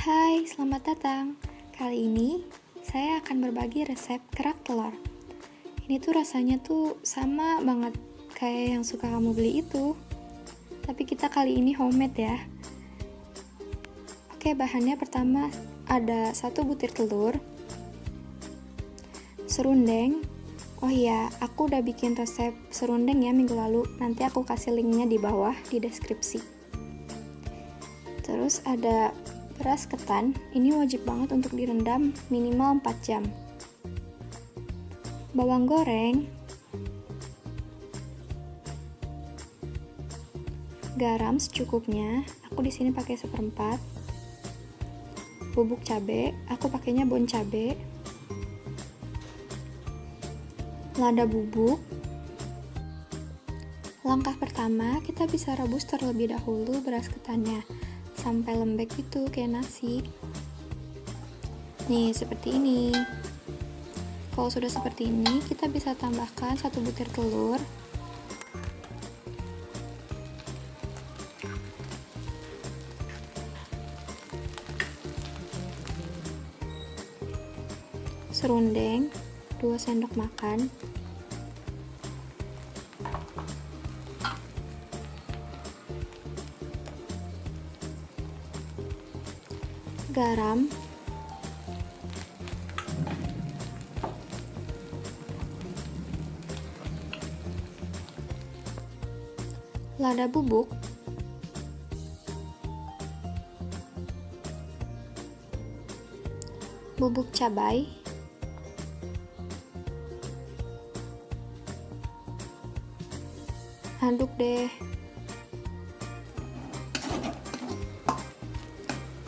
Hai, selamat datang. Kali ini saya akan berbagi resep kerak telur. Ini tuh rasanya tuh sama banget kayak yang suka kamu beli itu. Tapi kita kali ini homemade ya. Oke, bahannya pertama ada 1 butir telur, serundeng. Oh iya, aku udah bikin resep serundeng ya minggu lalu. Nanti aku kasih linknya di bawah di deskripsi. Terus ada beras ketan, ini wajib banget untuk direndam minimal 4 jam. Bawang goreng, garam secukupnya, aku di sini pakai 1/4. Bubuk cabai, aku pakainya bon cabai. Lada bubuk. Langkah pertama, kita bisa rebus terlebih dahulu beras ketannya sampai lembek gitu kayak nasi. Nih, seperti ini. Kalau sudah seperti ini, kita bisa tambahkan 1 butir telur. Serundeng 2 sendok makan. Garam, lada bubuk, bubuk cabai, aduk deh.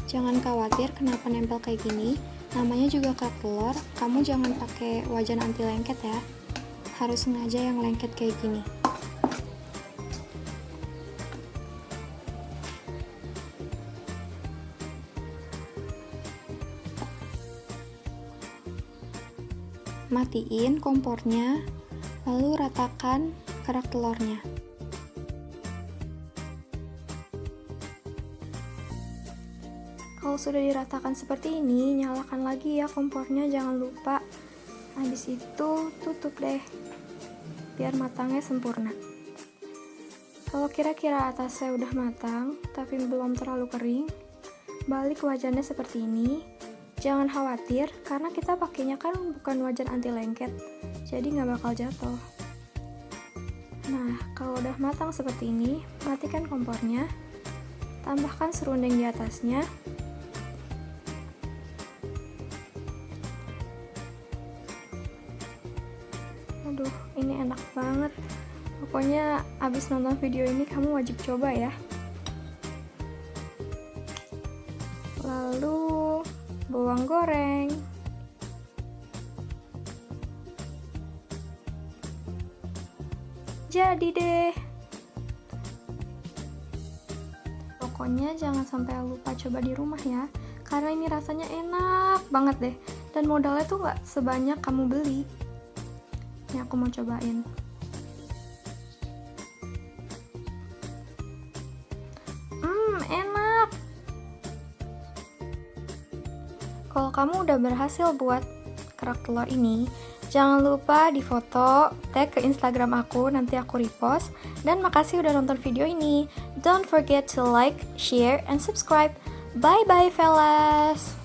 Jangan khawatir kenapa nempel kayak gini, namanya juga kerak telur. Kamu jangan pakai wajan anti lengket ya, harus sengaja yang lengket kayak gini. Matiin kompornya, lalu ratakan kerak telurnya. Kalau sudah diratakan seperti ini, nyalakan lagi ya kompornya, jangan lupa. Habis itu tutup deh, biar matangnya sempurna. Kalau kira-kira atasnya udah matang, tapi belum terlalu kering, balik wajannya seperti ini. Jangan khawatir, karena kita pakainya kan bukan wajan anti lengket, jadi nggak bakal jatuh. Nah, kalau udah matang seperti ini, matikan kompornya, tambahkan serundeng di atasnya. Aduh, ini enak banget. Pokoknya abis nonton video ini kamu wajib coba ya. Lalu bawang goreng, jadi deh. Pokoknya jangan sampai lupa coba di rumah ya, karena ini rasanya enak banget deh, dan modalnya tuh nggak sebanyak kamu beli. Ini aku mau cobain. Enak. Kalau kamu udah berhasil buat kerak telur ini, jangan lupa difoto, tag ke Instagram aku, nanti aku repost. Dan makasih udah nonton video ini. Don't forget to like, share, and subscribe. Bye bye fellas.